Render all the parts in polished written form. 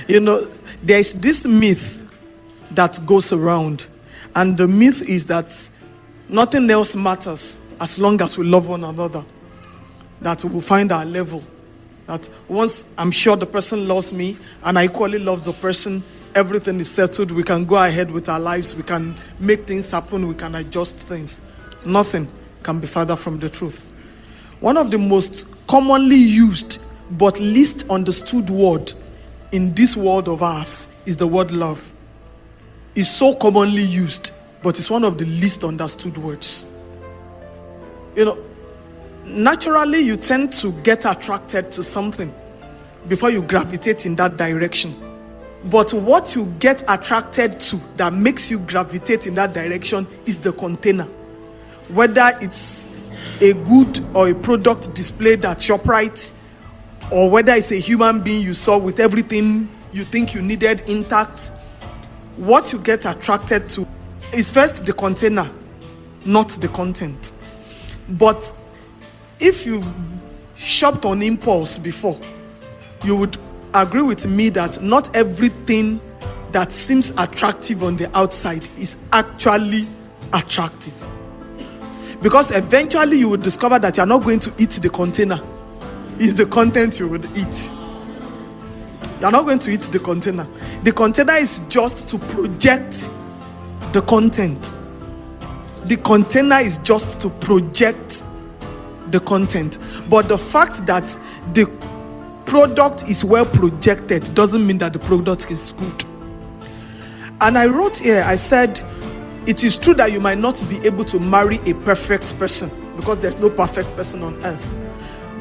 There's this myth that goes around, and the myth is that nothing else matters as long as we love one another, that we will find our level, that once I'm sure the person loves me and I equally love the person, everything is settled, we can go ahead with our lives, we can make things happen, we can adjust things. Nothing can be further from the truth. One of the most commonly used but least understood word in this world of ours is the word love. It's so commonly used, but it's one of the least understood words. Naturally you tend to get attracted to something before you gravitate in that direction. But what you get attracted to that makes you gravitate in that direction is the container. Whether it's a good or a product displayed at ShopRite, or whether it's a human being you saw with everything you think you needed intact, what you get attracted to is first the container, not the content. But if you've shopped on impulse before, you would agree with me that not everything that seems attractive on the outside is actually attractive. Because eventually you would discover that you're not going to eat the container. It's the content you would eat. You're not going to eat the container. The container is just to project the content. The container is just to project the content. But the fact that the product is well projected doesn't mean that the product is good. And I wrote here, I said, it is true that you might not be able to marry a perfect person, because there's no perfect person on earth.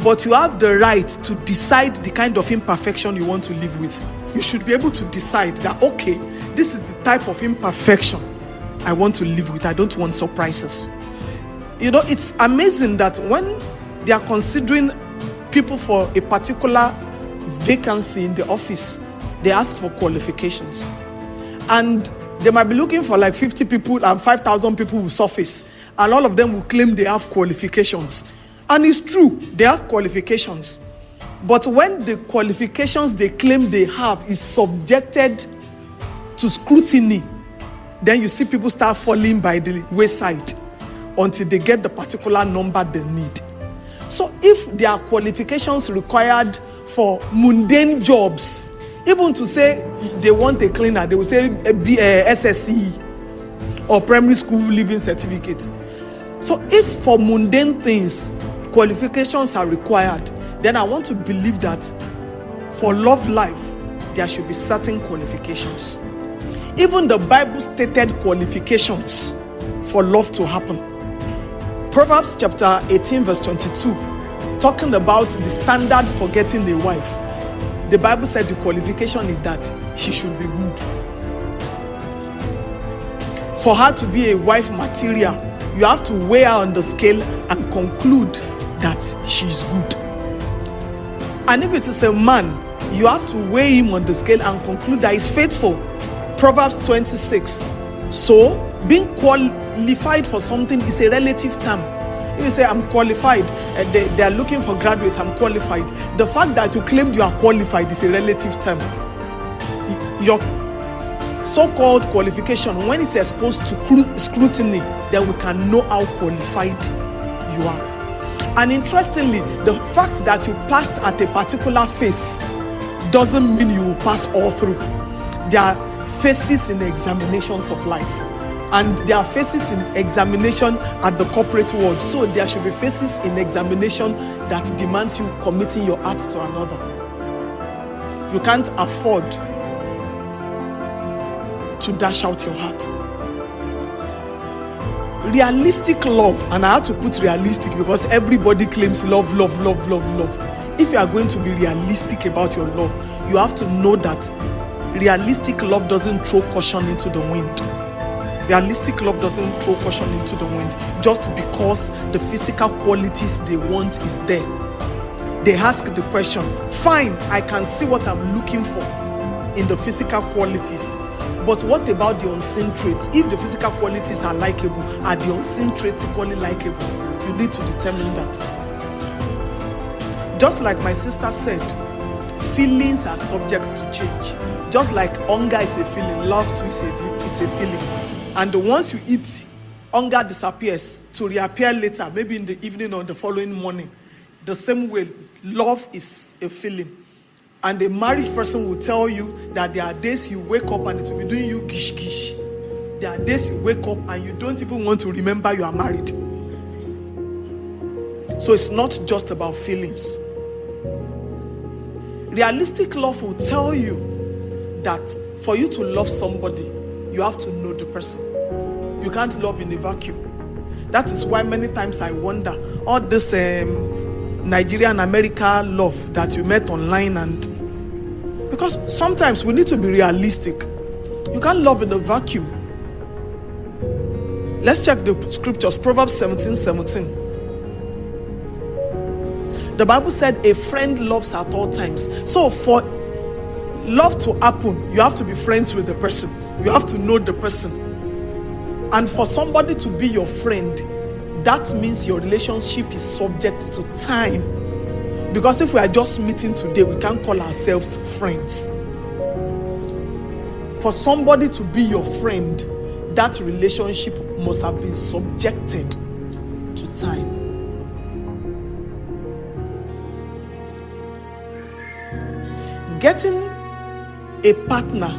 But you have the right to decide the kind of imperfection you want to live with. You should be able to decide that, okay, this is the type of imperfection I want to live with. I don't want surprises. It's amazing that when they are considering people for a particular vacancy in the office, they ask for qualifications. And they might be looking for like 50 people and 5,000 people will surface. And all of them will claim they have qualifications. And it's true, they have qualifications. But when the qualifications they claim they have is subjected to scrutiny, then you see people start falling by the wayside until they get the particular number they need. So if there are qualifications required for mundane jobs, even to say they want a cleaner, they will say SSCE or primary school living certificate. So if for mundane things qualifications are required, then I want to believe that for love life there should be certain qualifications. Even the Bible stated qualifications for love to happen. Proverbs chapter 18 verse 22, talking about the standard for getting a wife. The Bible said the qualification is that she should be good. For her to be a wife material, you have to weigh her on the scale and conclude that she is good. And if it is a man, you have to weigh him on the scale and conclude that he's faithful. Proverbs 26. So, being qualified for something is a relative term. If you say, I'm qualified, they are looking for graduates, I'm qualified. The fact that you claimed you are qualified is a relative term. Your so-called qualification, when it's exposed to scrutiny, then we can know how qualified you are. And interestingly, the fact that you passed at a particular phase doesn't mean you will pass all through. There are phases in the examinations of life. And there are phases in examination at the corporate world. So there should be phases in examination that demands you committing your heart to another. You can't afford to dash out your heart. Realistic love, and I have to put realistic because everybody claims love. If you are going to be realistic about your love, you have to know that realistic love doesn't throw caution into the wind. Realistic love doesn't throw caution into the wind just because the physical qualities they want is there. They ask the question, fine, I can see what I'm looking for in the physical qualities, but what about the unseen traits? If the physical qualities are likable, are the unseen traits equally likable? You need to determine that. Just like my sister said, feelings are subject to change. Just like hunger is a feeling, love too is a feeling. And once you eat, hunger disappears to reappear later, maybe in the evening or the following morning. The same way, love is a feeling. And a married person will tell you that there are days you wake up and it will be doing you gish gish. There are days you wake up and you don't even want to remember you are married. So it's not just about feelings. Realistic love will tell you that for you to love somebody, you have to know the person. You can't love in a vacuum. That is why many times I wonder, all this Nigerian America love that you met online, and because sometimes we need to be realistic. You can't love in a vacuum. Let's check the scriptures. Proverbs 17:17. The Bible said a friend loves at all times. So for love to happen, you have to be friends with the person. You have to know the person. And for somebody to be your friend, that means your relationship is subject to time. Because if we are just meeting today, we can't call ourselves friends. For somebody to be your friend, that relationship must have been subjected to time. Getting a partner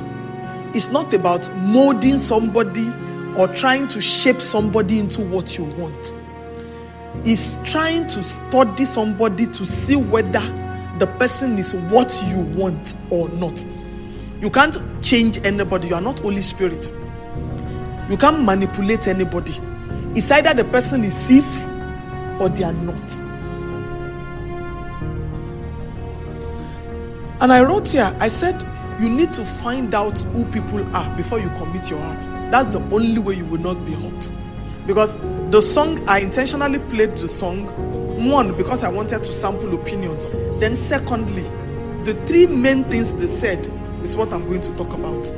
is not about molding somebody or trying to shape somebody into what you want. It's trying to study somebody to see whether the person is what you want or not. You can't change anybody. You are not Holy Spirit. You can't manipulate anybody. It's either the person is it or they are not. And I wrote here, I said, you need to find out who people are before you commit your heart. That's the only way you will not be hurt. Because the song, I intentionally played the song, one, because I wanted to sample opinions. Then secondly, the three main things they said is what I'm going to talk about.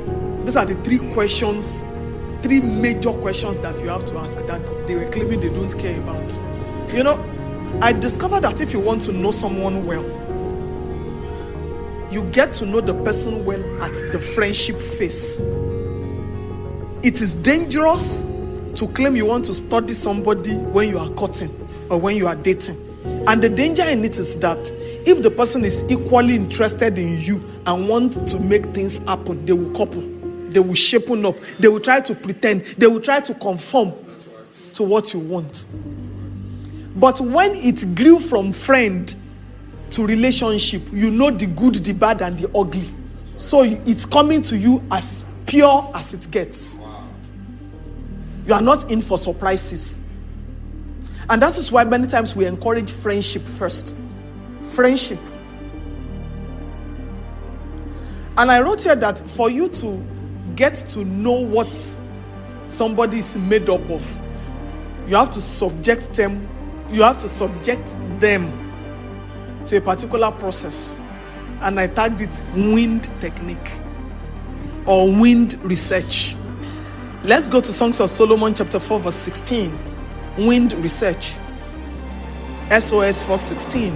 These are the three major questions that you have to ask that they were claiming they don't care about. You know, I discovered that if you want to know someone well, you get to know the person well at the friendship phase. It is dangerous to claim you want to study somebody when you are courting or when you are dating. And the danger in it is that if the person is equally interested in you and want to make things happen, they will couple. They will shapen up. They will try to pretend. They will try to conform to what you want. But when it grew from friend to relationship, you know the good, the bad, and the ugly. So it's coming to you as pure as it gets. Wow. You are not in for surprises. And that is why many times we encourage friendship first. Friendship. And I wrote here that for you to get to know what somebody is made up of, you have to subject them. You have to subject them to a particular process, and I tagged it wind technique or wind research. Let's go to Songs of Solomon chapter 4 verse 16. Wind research. SOS 4:16.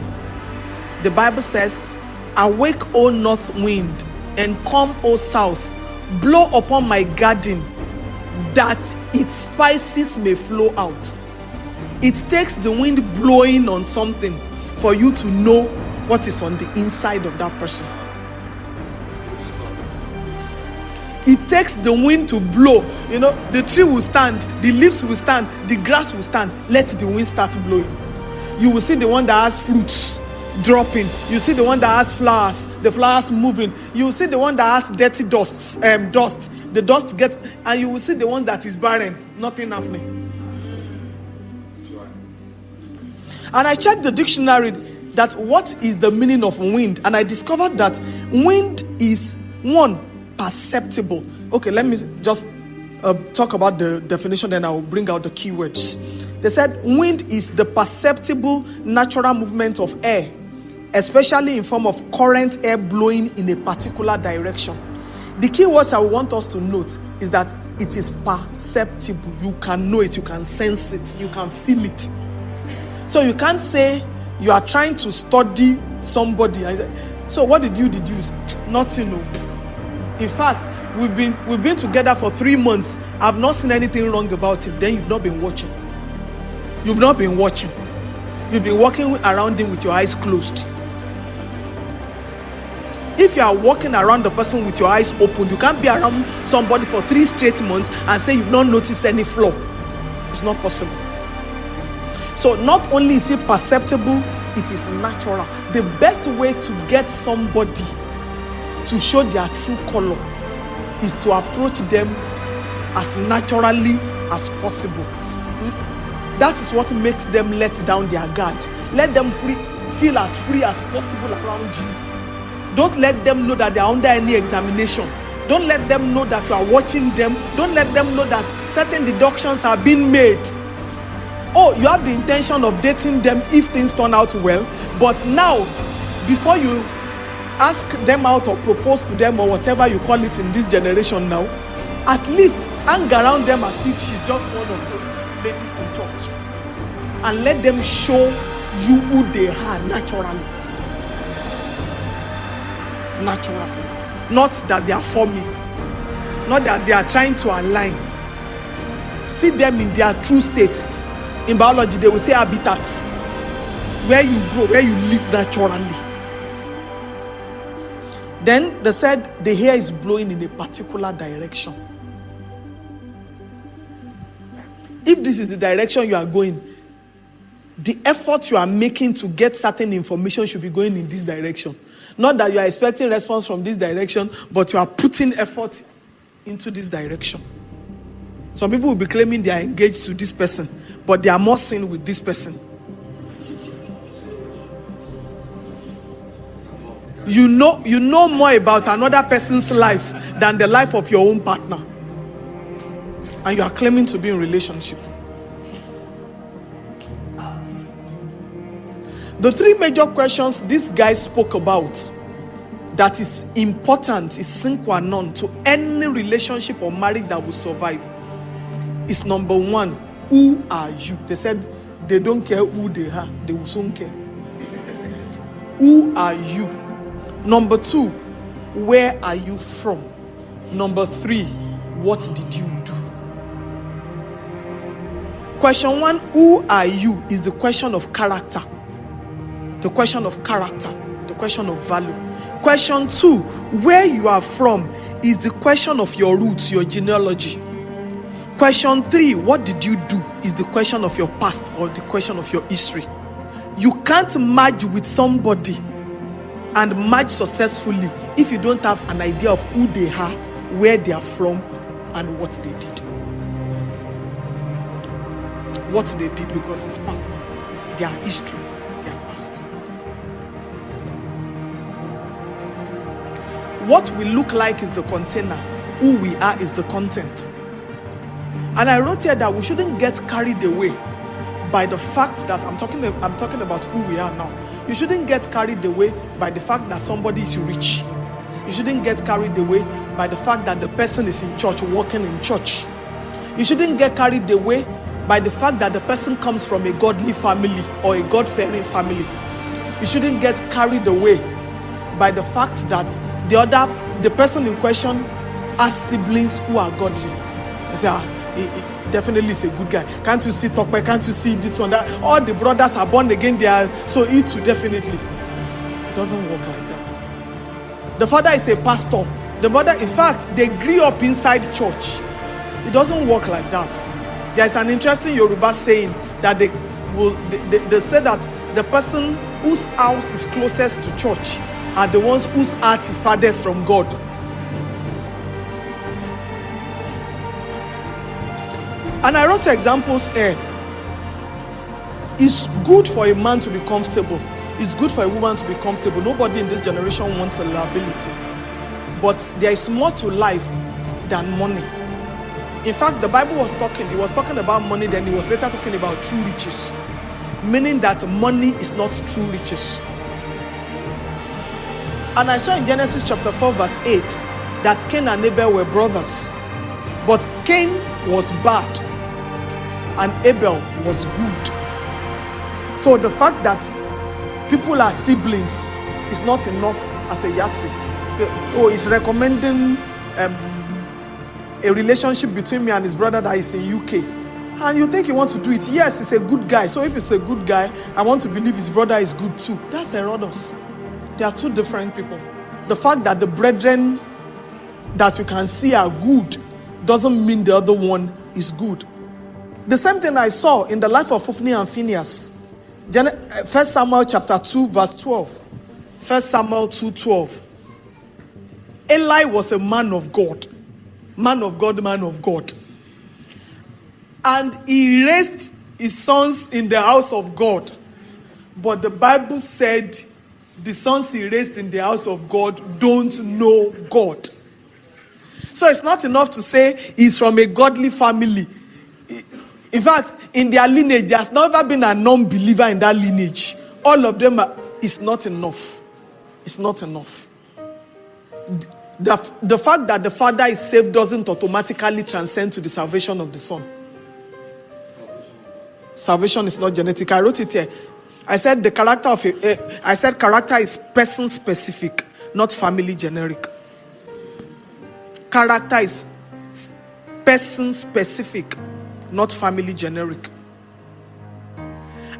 The Bible says, awake, O north wind, and come, O south, blow upon my garden, that its spices may flow out. It takes the wind blowing on something for you to know what is on the inside of that person. It takes the wind to blow. You know, the tree will stand, the leaves will stand, the grass will stand. Let the wind start blowing. You will see the one that has fruits dropping. You see the one that has flowers, the flowers moving. You will see the one that has dirty dust. The dust gets, and you will see the one that is barren, nothing happening. And I checked the dictionary that what is the meaning of wind, and I discovered that wind is one, perceptible. Okay, let me just talk about the definition, then I will bring out the keywords. They said wind is the perceptible natural movement of air, especially in form of current air blowing in a particular direction. The keywords I want us to note is that it is perceptible. You can know it, you can sense it, you can feel it. So you can't say you are trying to study somebody. So what did you deduce? Nothing. No. In fact, we've been together for 3 months. I've not seen anything wrong about him. Then you've not been watching. You've not been watching. You've been walking around him with your eyes closed. If you are walking around the person with your eyes open, you can't be around somebody for 3 straight months and say you've not noticed any flaw. It's not possible. So not only is it perceptible, it is natural. The best way to get somebody to show their true color is to approach them as naturally as possible. That is what makes them let down their guard. Let them feel as free as possible around you. Don't let them know that they are under any examination. Don't let them know that you are watching them. Don't let them know that certain deductions are being made. Oh, you have the intention of dating them if things turn out well, but now, before you ask them out or propose to them or whatever you call it in this generation now, at least hang around them as if she's just one of those ladies in church, and let them show you who they are naturally. Not that they are forming, not that they are trying to align. See them in their true state. In biology, they will say habitat, where you grow, where you live naturally. Then they said the hair is blowing in a particular direction. If this is the direction you are going, the effort you are making to get certain information should be going in this direction. Not that you are expecting response from this direction, but you are putting effort into this direction. Some people will be claiming they are engaged to this person, but they are more seen with this person. You know more about another person's life than the life of your own partner. And you are claiming to be in relationship. The 3 major questions this guy spoke about that is important, is sine qua non to any relationship or marriage that will survive, is number 1, who are you? They said they don't care who they are, they will soon care. Who are you? Number 2, where are you from? Number 3, what did you do? Question 1, who are you, is the question of character. The question of character, the question of value. Question 2, where you are from, is the question of your roots, your genealogy. Question 3, what did you do, is the question of your past or the question of your history. You can't merge with somebody and merge successfully if you don't have an idea of who they are, where they are from, and what they did. What they did, because it's past. Their history, their past. What we look like is the container. Who we are is the content. And I wrote here that we shouldn't get carried away by the fact that I'm talking about who we are now. You shouldn't get carried away by the fact that somebody is rich. You shouldn't get carried away by the fact that the person is in church, working in church. You shouldn't get carried away by the fact that the person comes from a godly family or a God-fearing family. You shouldn't get carried away by the fact that the person in question has siblings who are godly. You say, he definitely is a good guy. Can't you see Tokpe? Can't you see this one? That all the brothers are born again. They are, so he too definitely. It doesn't work like that. The father is a pastor. The mother, in fact, they grew up inside church. It doesn't work like that. There is an interesting Yoruba saying that they say that the person whose house is closest to church are the ones whose heart is farthest from God. And I wrote examples here. It's good for a man to be comfortable. It's good for a woman to be comfortable. Nobody in this generation wants a liability. But there is more to life than money. In fact, the Bible was talking about money, then it was later talking about true riches. Meaning that money is not true riches. And I saw in Genesis chapter 4 verse 8 that Cain and Abel were brothers. But Cain was bad and Abel was good. So the fact that people are siblings is not enough as a yardstick. Oh, he's recommending a relationship between me and his brother that is in UK. And you think you want to do it. Yes, he's a good guy. So if he's a good guy, I want to believe his brother is good too. That's Herodos. They are two different people. The fact that the brethren that you can see are good doesn't mean the other one is good. The same thing I saw in the life of Hophni and Phinehas. 1 Samuel chapter 2 verse 12. 1 Samuel 2:12. Eli was a man of God. Man of God, man of God. And he raised his sons in the house of God. But the Bible said the sons he raised in the house of God don't know God. So it's not enough to say he's from a godly family. In fact, in their lineage, there's never been a non-believer in that lineage. All of them it's not enough. It's not enough. The fact that the father is saved doesn't automatically transcend to the salvation of the son. Salvation is not genetic. I wrote it here. I said character is person specific, not family generic. Character is person specific, not family generic.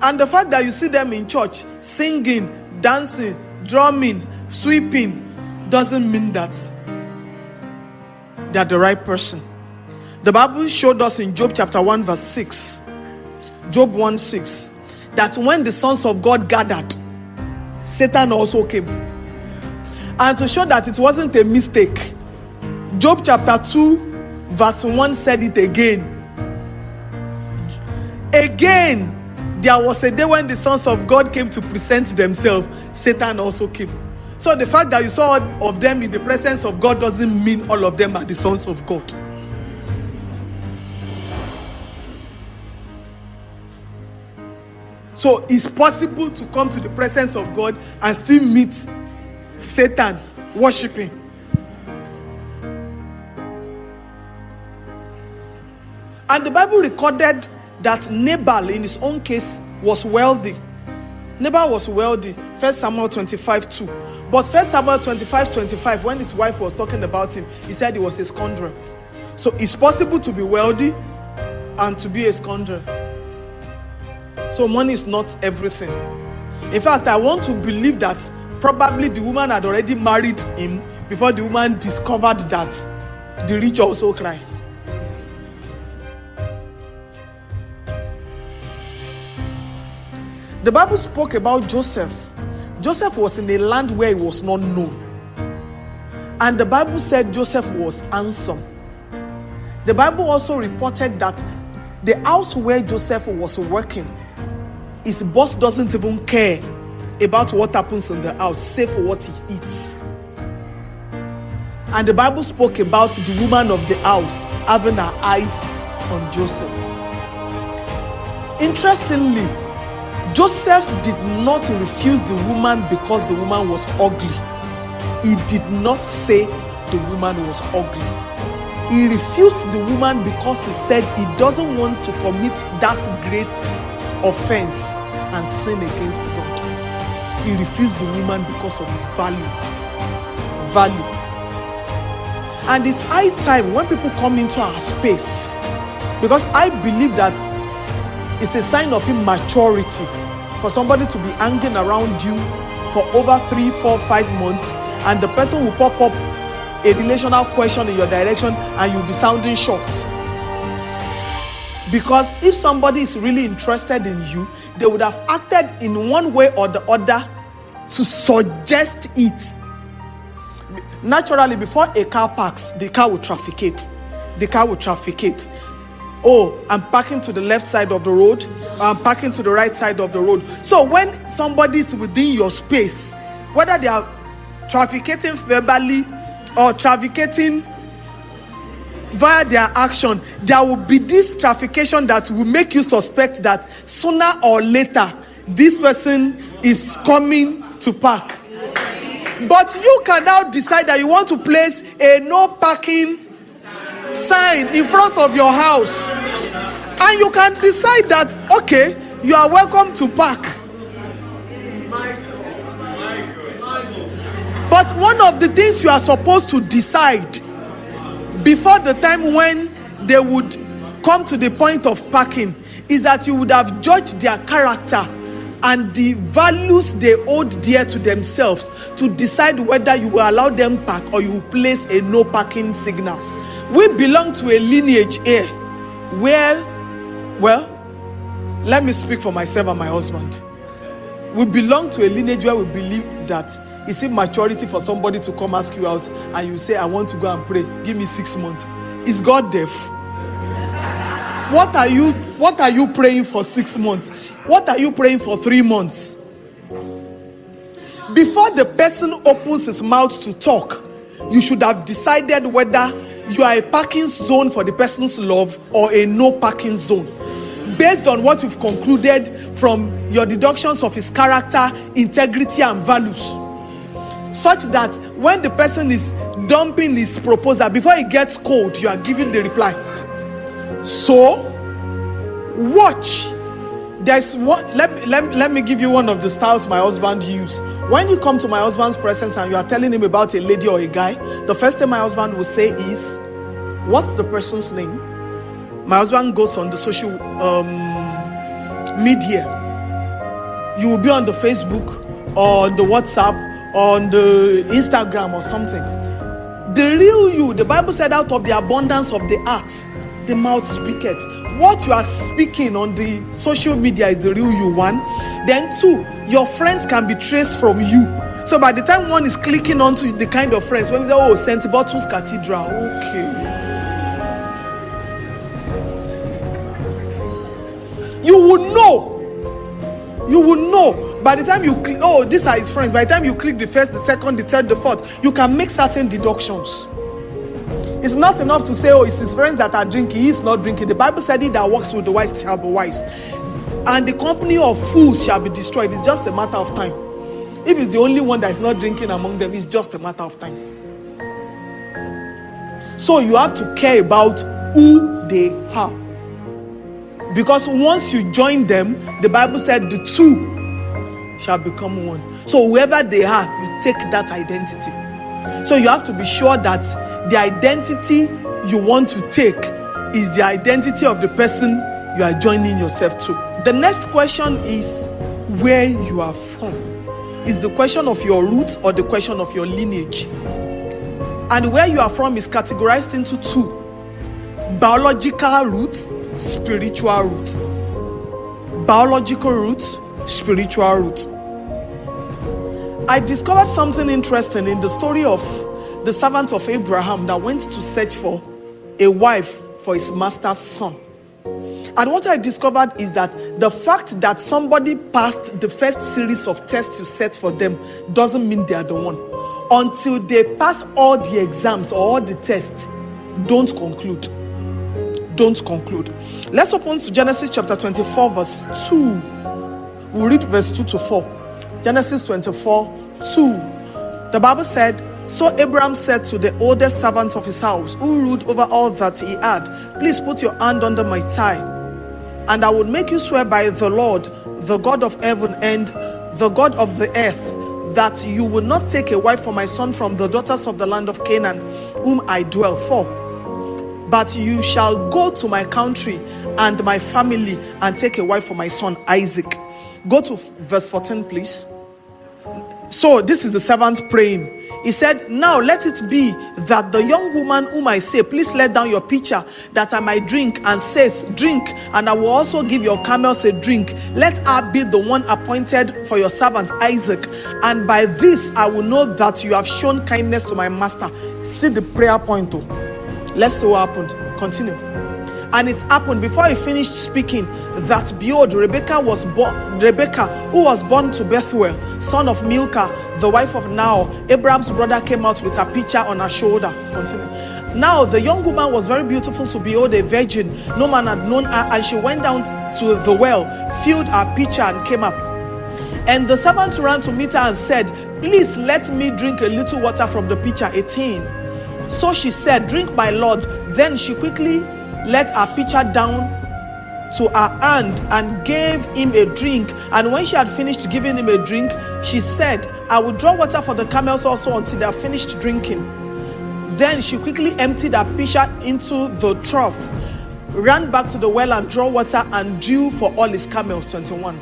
And the fact that you see them in church singing, dancing, drumming, sweeping doesn't mean that they are the right person. The Bible showed us in Job chapter 1 verse 6, Job 1:6, that when the sons of God gathered, Satan also came. And to show that it wasn't a mistake, Job chapter 2 verse 1 said it again. Again, there was a day when the sons of God came to present themselves, Satan also came. So the fact that you saw all of them in the presence of God doesn't mean all of them are the sons of God. So it's possible to come to the presence of God and still meet Satan worshiping. And the Bible recorded that Nabal in his own case was wealthy. Nabal was wealthy. 1 Samuel 25:2. But 1 Samuel 25:25, when his wife was talking about him, he said he was a scoundrel. So it's possible to be wealthy and to be a scoundrel. So money is not everything. In fact, I want to believe that probably the woman had already married him before the woman discovered that the rich also cry. The Bible spoke about Joseph. Joseph was in a land where he was not known. And the Bible said Joseph was handsome. The Bible also reported that the house where Joseph was working, his boss doesn't even care about what happens in the house, save for what he eats. And the Bible spoke about the woman of the house having her eyes on Joseph. Interestingly, Joseph did not refuse the woman because the woman was ugly. He did not say the woman was ugly. He refused the woman because he said he doesn't want to commit that great offense and sin against God. He refused the woman because of his value. And it's high time when people come into our space, because I believe that it's a sign of immaturity for somebody to be hanging around you for over 3, 4, 5 months, and the person will pop up a relational question in your direction and you'll be sounding shocked. Because if somebody is really interested in you, they would have acted in one way or the other to suggest it. Naturally, before a car parks, the car will trafficate. Oh, I'm parking to the left side of the road. I'm parking to the right side of the road. So when somebody is within your space, whether they are trafficating verbally or trafficating via their action, there will be this traffication that will make you suspect that sooner or later this person is coming to park. But you can now decide that you want to place a no parking sign in front of your house, and you can decide that, okay, you are welcome to park. But But one of the things you are supposed to decide before the time when they would come to the point of parking is that you would have judged their character and the values they owed dear to themselves to decide whether you will allow them park or you will place a no parking signal. We belong to a lineage here where, well, let me speak for myself and my husband. We belong to a lineage where we believe that it's immaturity for somebody to come ask you out and you say, I want to go and pray. Give me 6 months. Is God deaf? What are you praying for 6 months? What are you praying for 3 months? Before the person opens his mouth to talk, you should have decided whether you are a parking zone for the person's love or a no parking zone, based on what you've concluded from your deductions of his character, integrity, and values, such that when the person is dumping his proposal, before he gets cold, you are giving the reply. So, watch. There's one. Let me give you one of the styles my husband used. When you come to my husband's presence and you are telling him about a lady or a guy, the first thing my husband will say is, "What's the person's name?" My husband goes on the social media. You will be on the Facebook or on the WhatsApp or on the Instagram or something. The real you, the Bible said, out of the abundance of the heart, the mouth speaketh. What you are speaking on the social media is the real you, one. Then two, your friends can be traced from you. So by the time one is clicking onto the kind of friends, when you say, oh, St. Bottles Cathedral, okay. You will know. By the time you click, oh, these are his friends. By the time you click the first, the second, the third, the fourth, you can make certain deductions. It's not enough to say, oh, it's his friends that are drinking. He's not drinking. The Bible said, he that walks with the wise shall be wise. And the company of fools shall be destroyed. It's just a matter of time. If it's the only one that is not drinking among them, it's just a matter of time. So you have to care about who they are. Because once you join them, the Bible said the two shall become one. So whoever they are, you take that identity. So you have to be sure that the identity you want to take is the identity of the person you are joining yourself to. The next question is where you are from. Is the question of your root or the question of your lineage? And where you are from is categorized into two: biological roots, spiritual roots. Biological roots, spiritual roots. I discovered something interesting in the story of the servant of Abraham that went to search for a wife for his master's son. And what I discovered is that the fact that somebody passed the first series of tests you set for them doesn't mean they are the one. Until they pass all the exams or all the tests, don't conclude. Don't conclude. Let's open to Genesis chapter 24 verse 2. We'll read verse 2 to 4. Genesis 24, 2. The Bible said, so Abraham said to the oldest servant of his house, who ruled over all that he had, please put your hand under my thigh, and I will make you swear by the Lord, the God of heaven and the God of the earth, that you will not take a wife for my son from the daughters of the land of Canaan, whom I dwell for. But you shall go to my country and my family and take a wife for my son Isaac. Go to verse 14, please. So this is the servant praying. He said, now let it be that the young woman whom I say, please let down your pitcher that I might drink, and says, drink, and I will also give your camels a drink. Let her be the one appointed for your servant Isaac. And by this I will know that you have shown kindness to my master. See the prayer point though. Let's see what happened. Continue. And it happened before he finished speaking that behold, Rebekah, who was born to Bethuel, son of Milcah, the wife of Nahor, Abraham's brother, came out with a pitcher on her shoulder. Continue. Now the young woman was very beautiful to behold, a virgin. No man had known her, and she went down to the well, filled her pitcher, and came up. And the servant ran to meet her and said, please let me drink a little water from the pitcher. 18. So she said, drink, my lord. Then she quickly let her pitcher down to her hand and gave him a drink. And when she had finished giving him a drink, she said, I will draw water for the camels also until they are finished drinking. Then she quickly emptied her pitcher into the trough, ran back to the well and drew water and drew for all his camels. 21.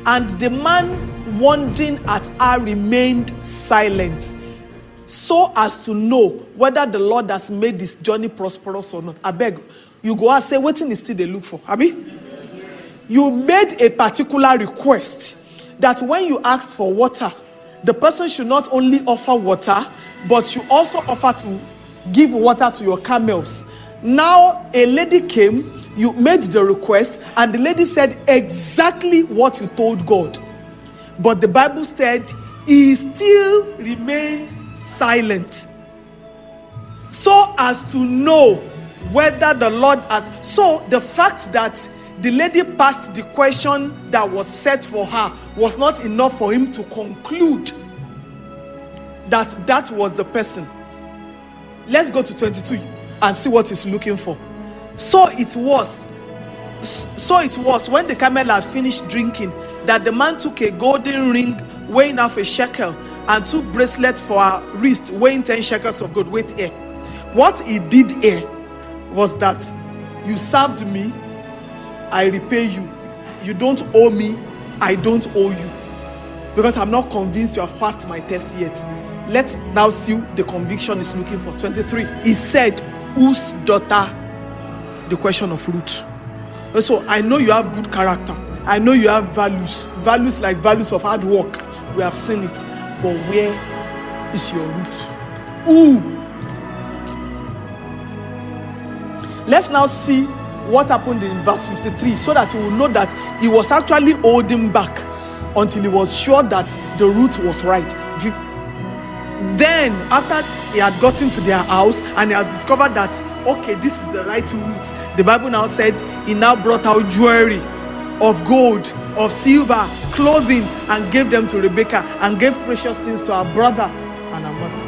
And the man wondering at her remained silent, so as to know whether the Lord has made this journey prosperous or not. I beg, you go and say, waiting is still they look for. Abi? You made a particular request that when you asked for water, the person should not only offer water, but you also offer to give water to your camels. Now, a lady came, you made the request, and the lady said exactly what you told God. But the Bible said he still remained silent, so as to know whether the Lord has. So the fact that the lady passed the question that was set for her was not enough for him to conclude that that was the person. Let's go to 22 and see what he's looking for. So it was when the camel had finished drinking that the man took a golden ring weighing half a shekel and 2 bracelets for her wrist weighing 10 shekels of gold. Wait here. What he did here was that you served me, I repay you. You don't owe me, I don't owe you. Because I'm not convinced you have passed my test yet. Let's now see the conviction is looking for. 23. He said, whose daughter? The question of root. So I know you have good character. I know you have values. Values like values of hard work. We have seen it. But where is your root? Ooh. Let's now see what happened in verse 53 so that you will know that he was actually holding back until he was sure that the root was right. Then, after he had gotten to their house and he had discovered that, okay, this is the right root, the Bible now said he now brought out jewelry of gold, of silver, clothing, and gave them to Rebekah and gave precious things to her brother and her mother.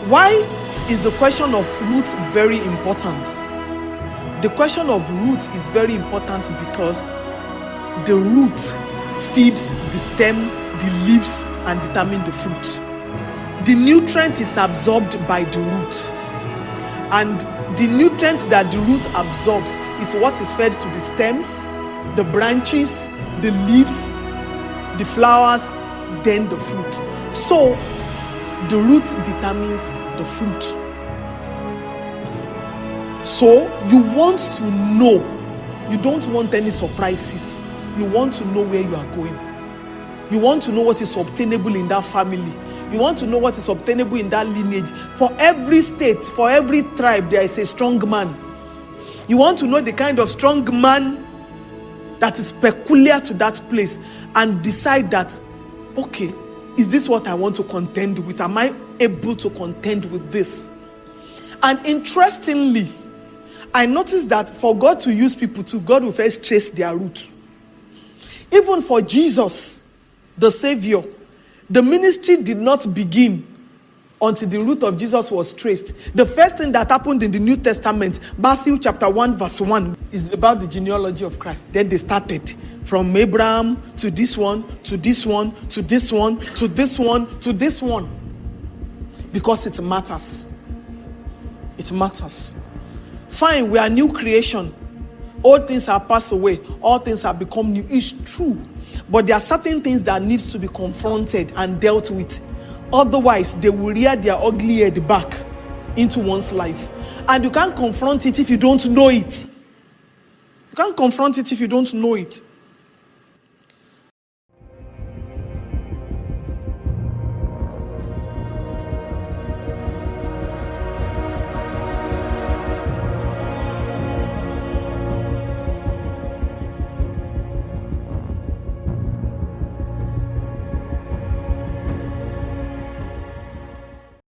Why is the question of root very important? The question of root is very important because the root feeds the stem, the leaves, and determine the fruit. The nutrient is absorbed by the root, and the nutrient that the root absorbs is what is fed to the stems, the branches, the leaves, the flowers, then the fruit. So the root determines the fruit. So you want to know, you don't want any surprises. You want to know where you are going. You want to know what is obtainable in that family. You want to know what is obtainable in that lineage. For every state, for every tribe, there is a strong man. You want to know the kind of strong man that is peculiar to that place and decide that, okay, is this what I want to contend with? Am I able to contend with this? And interestingly, I noticed that for God to use people too, God will first trace their root. Even for Jesus, the Savior, the ministry did not begin until the root of Jesus was traced. The first thing that happened in the New Testament, Matthew chapter 1 verse 1, is about the genealogy of Christ. Then they started from Abraham to this one, to this one, to this one, to this one, to this one. Because it matters. It matters. Fine, we are new creation. All things are passed away. All things have become new. It's true. But there are certain things that needs to be confronted and dealt with. Otherwise, they will rear their ugly head back into one's life. And you can't confront it if you don't know it. You can't confront it if you don't know it.